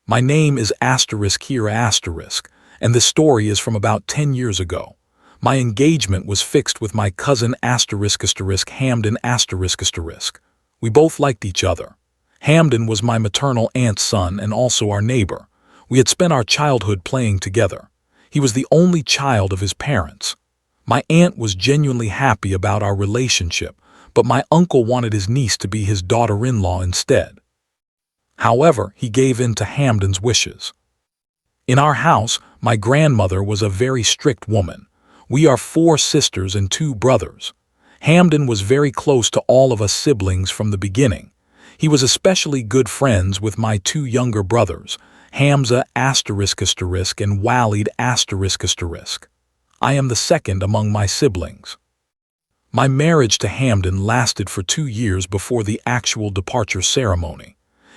My name is Hira asterisk, and this story is from about 10 years ago. My engagement was fixed with my cousin Hamden asterisk. We both liked each other. Hamden was my maternal aunt's son and also our neighbor. We had spent our childhood playing together. He was the only child of his parents. My aunt was genuinely happy about our relationship, but my uncle wanted his niece to be his daughter-in-law instead. However, he gave in to Hamden's wishes. In our house, my grandmother was a very strict woman. We are 4 sisters and 2 brothers. Hamden was very close to all of us siblings from the beginning. He was especially good friends with my 2 younger brothers, Hamza asterisk and Walid asterisk. I am the second among my siblings. My marriage to Hamden lasted for 2 years before the actual departure ceremony.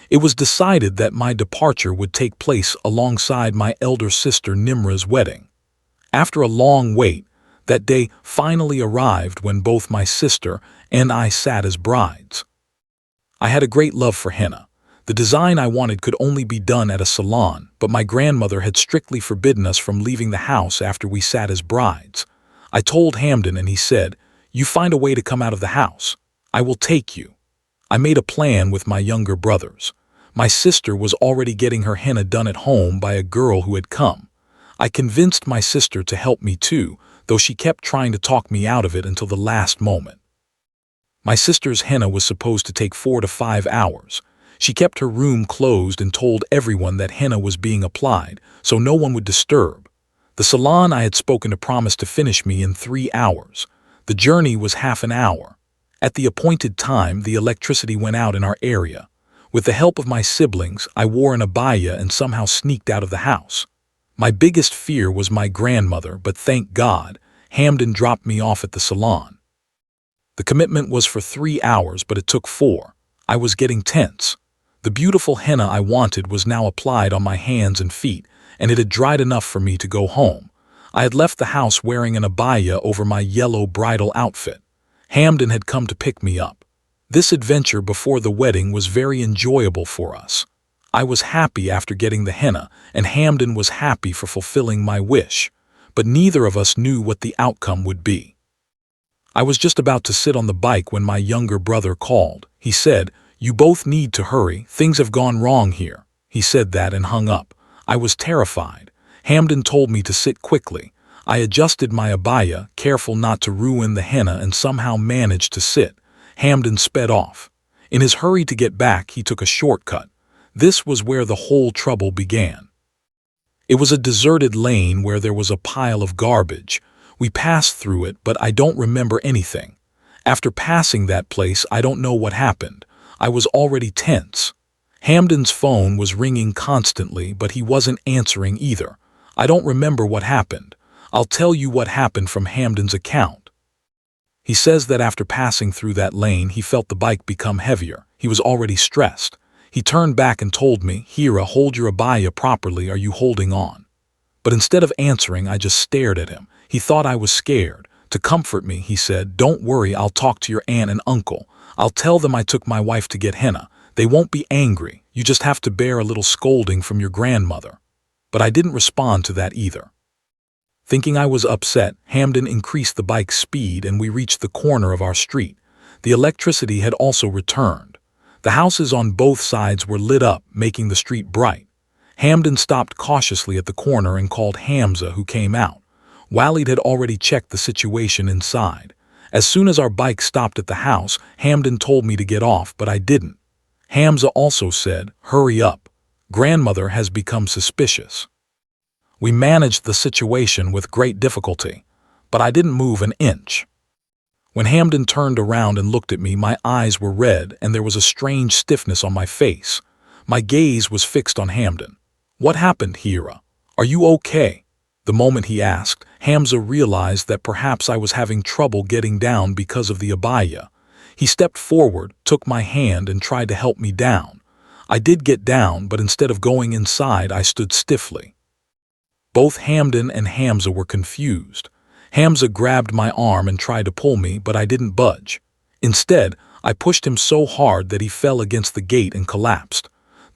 It was decided that my departure would take place alongside my elder sister Nimra's wedding. After a long wait, that day finally arrived when both my sister and I sat as brides. I had a great love for henna. The design I wanted could only be done at a salon, but my grandmother had strictly forbidden us from leaving the house after we sat as brides. I told Hamden and he said, "You find a way to come out of the house. I will take you." I made a plan with my younger brothers. My sister was already getting her henna done at home by a girl who had come. I convinced my sister to help me too, though she kept trying to talk me out of it until the last moment. My sister's henna was supposed to take 4 to 5 hours. She kept her room closed and told everyone that henna was being applied, so no one would disturb. The salon I had spoken to promised to finish me in 3 hours. The journey was half an hour. At the appointed time, the electricity went out in our area. With the help of my siblings, I wore an abaya and somehow sneaked out of the house. My biggest fear was my grandmother, but thank God, Hamden dropped me off at the salon. The commitment was for 3 hours, but it took 4. I was getting tense. The beautiful henna I wanted was now applied on my hands and feet, and it had dried enough for me to go home. I had left the house wearing an abaya over my yellow bridal outfit. Hamden had come to pick me up. This adventure before the wedding was very enjoyable for us. I was happy after getting the henna, and Hamden was happy for fulfilling my wish, but neither of us knew what the outcome would be. I was just about to sit on the bike when my younger brother called. He said, "You both need to hurry, things have gone wrong here." He said that and hung up. I was terrified. Hamden told me to sit quickly. I adjusted my abaya, careful not to ruin the henna, and somehow managed to sit. Hamden sped off. In his hurry to get back, he took a shortcut. This was where the whole trouble began. It was a deserted lane where there was a pile of garbage. We passed through it, but I don't remember anything. After passing that place, I don't know what happened. I was already tense. Hamden's phone was ringing constantly, but he wasn't answering either. I don't remember what happened. I'll tell you what happened from Hamden's account. He says that after passing through that lane, he felt the bike become heavier. He was already stressed. He turned back and told me, "Hira, hold your abaya properly, are you holding on?" But instead of answering, I just stared at him. He thought I was scared. To comfort me, he said, "Don't worry, I'll talk to your aunt and uncle. I'll tell them I took my wife to get henna. They won't be angry. You just have to bear a little scolding from your grandmother." But I didn't respond to that either. Thinking I was upset, Hamden increased the bike's speed and we reached the corner of our street. The electricity had also returned. The houses on both sides were lit up, making the street bright. Hamden stopped cautiously at the corner and called Hamza, who came out. Walid had already checked the situation inside. As soon as our bike stopped at the house, Hamden told me to get off, but I didn't. Hamza also said, "Hurry up. Grandmother has become suspicious." We managed the situation with great difficulty, but I didn't move an inch. When Hamden turned around and looked at me, my eyes were red and there was a strange stiffness on my face. My gaze was fixed on Hamden. "What happened, Hira? Are you okay?" The moment he asked, Hamza realized that perhaps I was having trouble getting down because of the abaya. He stepped forward, took my hand and tried to help me down. I did get down, but instead of going inside, I stood stiffly. Both Hamden and Hamza were confused. Hamza grabbed my arm and tried to pull me, but I didn't budge. Instead, I pushed him so hard that he fell against the gate and collapsed.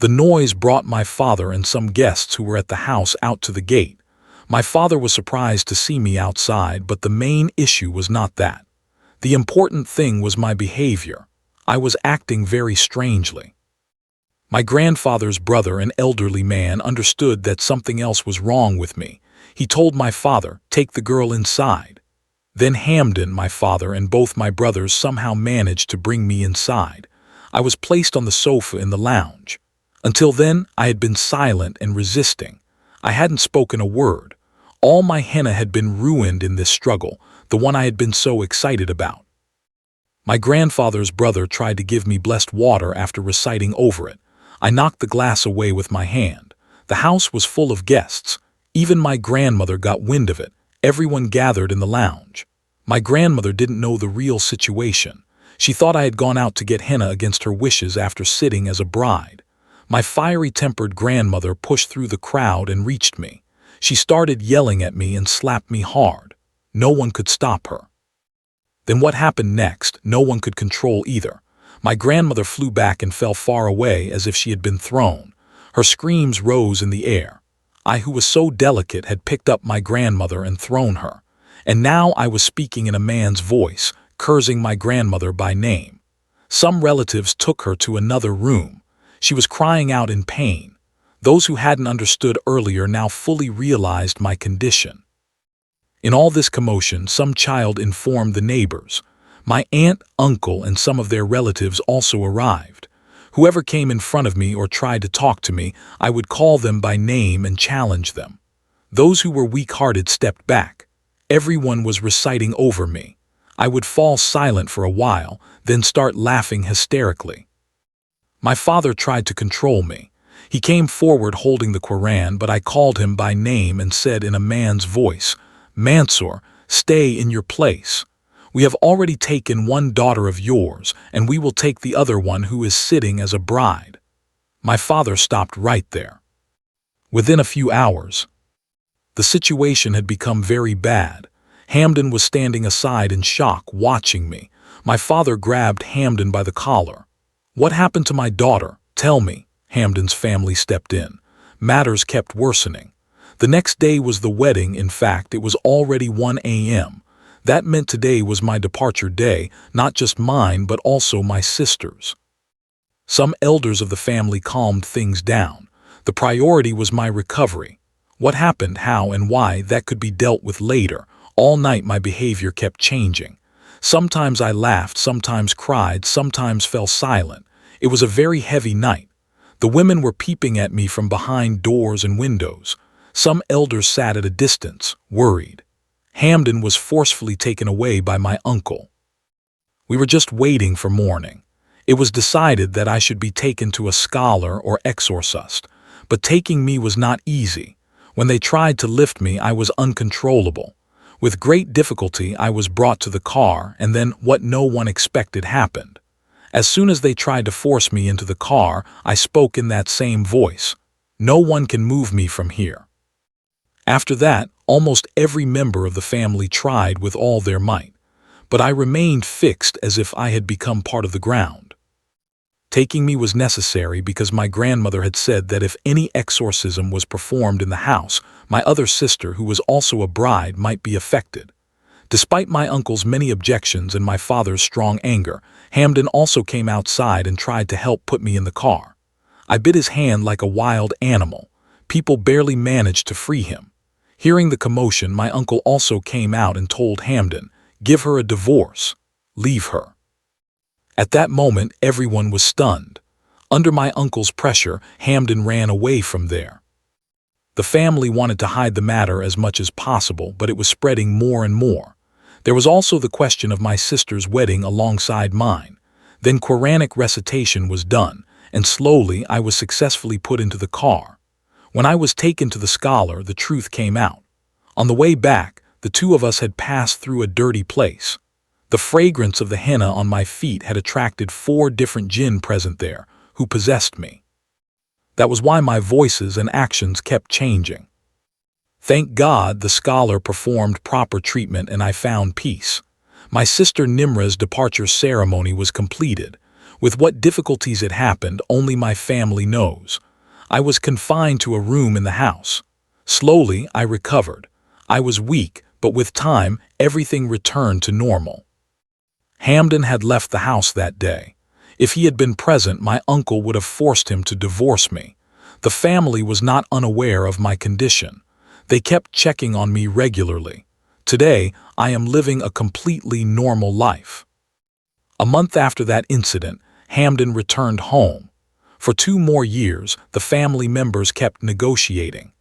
The noise brought my father and some guests who were at the house out to the gate. My father was surprised to see me outside, but the main issue was not that. The important thing was my behavior. I was acting very strangely. My grandfather's brother, an elderly man, understood that something else was wrong with me. He told my father, "Take the girl inside." Then Hamden, my father, and both my brothers somehow managed to bring me inside. I was placed on the sofa in the lounge. Until then, I had been silent and resisting. I hadn't spoken a word. All my henna had been ruined in this struggle, the one I had been so excited about. My grandfather's brother tried to give me blessed water after reciting over it. I knocked the glass away with my hand. The house was full of guests. Even my grandmother got wind of it. Everyone gathered in the lounge. My grandmother didn't know the real situation. She thought I had gone out to get henna against her wishes after sitting as a bride. My fiery-tempered grandmother pushed through the crowd and reached me. She started yelling at me and slapped me hard. No one could stop her. Then what happened next, no one could control either. My grandmother flew back and fell far away as if she had been thrown. Her screams rose in the air. I, who was so delicate, had picked up my grandmother and thrown her. And now I was speaking in a man's voice, cursing my grandmother by name. Some relatives took her to another room. She was crying out in pain. Those who hadn't understood earlier now fully realized my condition. In all this commotion, some child informed the neighbors. My aunt, uncle, and some of their relatives also arrived. Whoever came in front of me or tried to talk to me, I would call them by name and challenge them. Those who were weak-hearted stepped back. Everyone was reciting over me. I would fall silent for a while, then start laughing hysterically. My father tried to control me. He came forward holding the Quran, but I called him by name and said in a man's voice, "Mansour, stay in your place. We have already taken one daughter of yours, and we will take the other one who is sitting as a bride." My father stopped right there. Within a few hours, the situation had become very bad. Hamden was standing aside in shock, watching me. My father grabbed Hamden by the collar. "What happened to my daughter? Tell me." Hamden's family stepped in. Matters kept worsening. The next day was the wedding. In fact, it was already 1 a.m. That meant today was my departure day, not just mine but also my sister's. Some elders of the family calmed things down. The priority was my recovery. What happened, how, and why, that could be dealt with later. All night my behavior kept changing. Sometimes I laughed, sometimes cried, sometimes fell silent. It was a very heavy night. The women were peeping at me from behind doors and windows. Some elders sat at a distance, worried. Hamden was forcefully taken away by my uncle. We were just waiting for morning. It was decided that I should be taken to a scholar or exorcist, but taking me was not easy. When they tried to lift me, I was uncontrollable. With great difficulty, I was brought to the car, and then what no one expected happened. As soon as they tried to force me into the car, I spoke in that same voice. "No one can move me from here." After that, almost every member of the family tried with all their might, but I remained fixed as if I had become part of the ground. Taking me was necessary because my grandmother had said that if any exorcism was performed in the house, my other sister, who was also a bride, might be affected. Despite my uncle's many objections and my father's strong anger, Hamden also came outside and tried to help put me in the car. I bit his hand like a wild animal. People barely managed to free him. Hearing the commotion, my uncle also came out and told Hamden, "Give her a divorce. Leave her." At that moment, everyone was stunned. Under my uncle's pressure, Hamden ran away from there. The family wanted to hide the matter as much as possible, but it was spreading more and more. There was also the question of my sister's wedding alongside mine. Then Quranic recitation was done, and slowly I was successfully put into the car. When I was taken to the scholar, the truth came out. On the way back, the two of us had passed through a dirty place. The fragrance of the henna on my feet had attracted 4 different jinn present there, who possessed me. That was why my voices and actions kept changing. Thank God the scholar performed proper treatment and I found peace. My sister Nimra's departure ceremony was completed. With what difficulties it happened, only my family knows. I was confined to a room in the house. Slowly, I recovered. I was weak, but with time, everything returned to normal. Hamden had left the house that day. If he had been present, my uncle would have forced him to divorce me. The family was not unaware of my condition. They kept checking on me regularly. Today, I am living a completely normal life. A month after that incident, Hamden returned home. For 2 more years, the family members kept negotiating.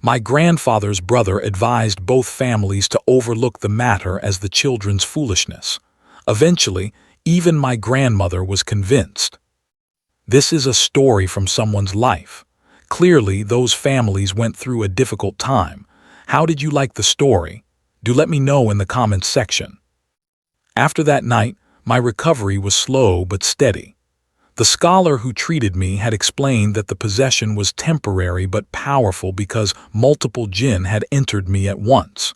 My grandfather's brother advised both families to overlook the matter as the children's foolishness. Eventually, even my grandmother was convinced. This is a story from someone's life. Clearly, those families went through a difficult time. How did you like the story? Do let me know in the comments section. After that night, my recovery was slow but steady. The scholar who treated me had explained that the possession was temporary but powerful because multiple jinn had entered me at once.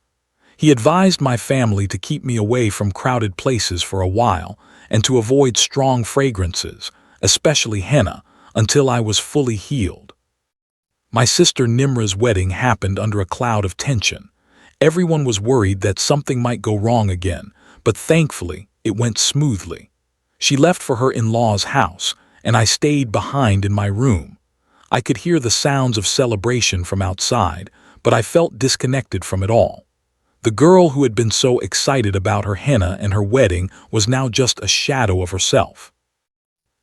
He advised my family to keep me away from crowded places for a while and to avoid strong fragrances, especially henna, until I was fully healed. My sister Nimra's wedding happened under a cloud of tension. Everyone was worried that something might go wrong again, but thankfully, it went smoothly. She left for her in-law's house, and I stayed behind in my room. I could hear the sounds of celebration from outside, but I felt disconnected from it all. The girl who had been so excited about her henna and her wedding was now just a shadow of herself.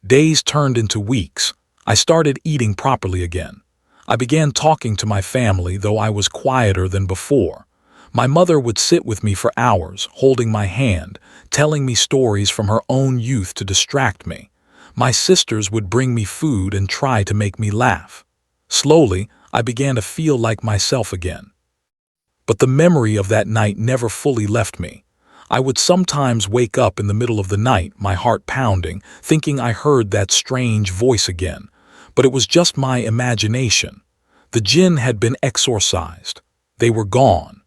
Days turned into weeks. I started eating properly again. I began talking to my family, though I was quieter than before. My mother would sit with me for hours, holding my hand, telling me stories from her own youth to distract me. My sisters would bring me food and try to make me laugh. Slowly, I began to feel like myself again. But the memory of that night never fully left me. I would sometimes wake up in the middle of the night, my heart pounding, thinking I heard that strange voice again. But it was just my imagination. The jinn had been exorcised. They were gone.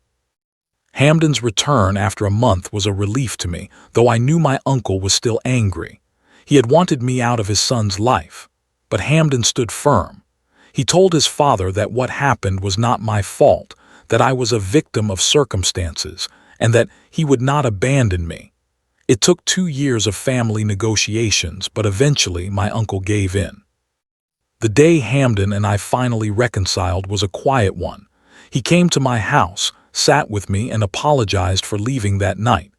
Hamden's return after a month was a relief to me, though I knew my uncle was still angry. He had wanted me out of his son's life. But Hamden stood firm. He told his father that what happened was not my fault, that I was a victim of circumstances, and that he would not abandon me. It took 2 years of family negotiations, but eventually my uncle gave in. The day Hamden and I finally reconciled was a quiet one. He came to my house, sat with me, and apologized for leaving that night.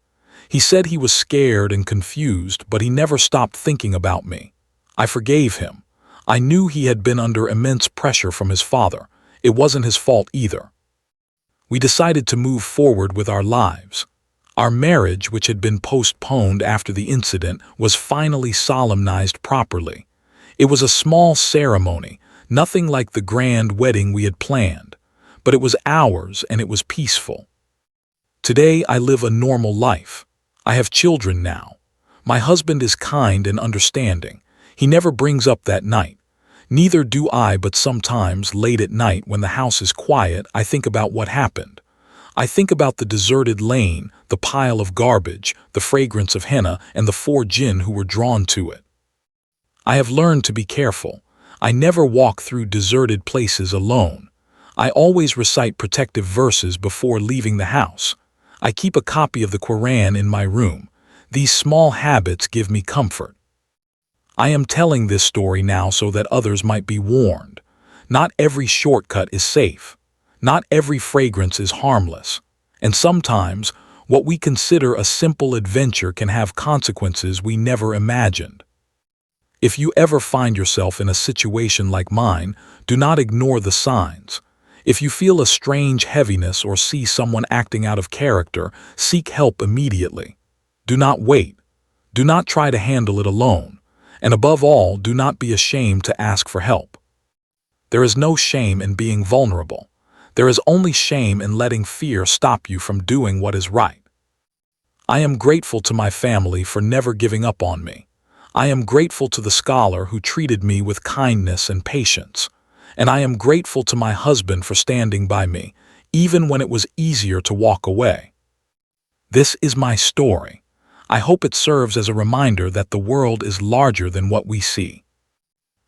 He said he was scared and confused, but he never stopped thinking about me. I forgave him. I knew he had been under immense pressure from his father. It wasn't his fault either. We decided to move forward with our lives. Our marriage, which had been postponed after the incident, was finally solemnized properly. It was a small ceremony, nothing like the grand wedding we had planned. But it was ours and it was peaceful. Today I live a normal life. I have children now. My husband is kind and understanding. He never brings up that night. Neither do I, but sometimes, late at night when the house is quiet, I think about what happened. I think about the deserted lane, the pile of garbage, the fragrance of henna, and the 4 jinn who were drawn to it. I have learned to be careful. I never walk through deserted places alone. I always recite protective verses before leaving the house. I keep a copy of the Quran in my room. These small habits give me comfort. I am telling this story now so that others might be warned. Not every shortcut is safe. Not every fragrance is harmless. And sometimes, what we consider a simple adventure can have consequences we never imagined. If you ever find yourself in a situation like mine, do not ignore the signs. If you feel a strange heaviness or see someone acting out of character, seek help immediately. Do not wait. Do not try to handle it alone. And above all, do not be ashamed to ask for help. There is no shame in being vulnerable. There is only shame in letting fear stop you from doing what is right. I am grateful to my family for never giving up on me. I am grateful to the scholar who treated me with kindness and patience. And I am grateful to my husband for standing by me, even when it was easier to walk away. This is my story. I hope it serves as a reminder that the world is larger than what we see,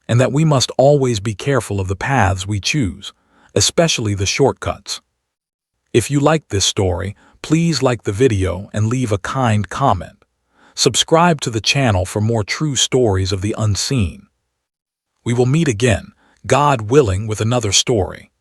and that we must always be careful of the paths we choose, especially the shortcuts. If you like this story, please like the video and leave a kind comment. Subscribe to the channel for more true stories of the unseen. We will meet again, God willing, with another story.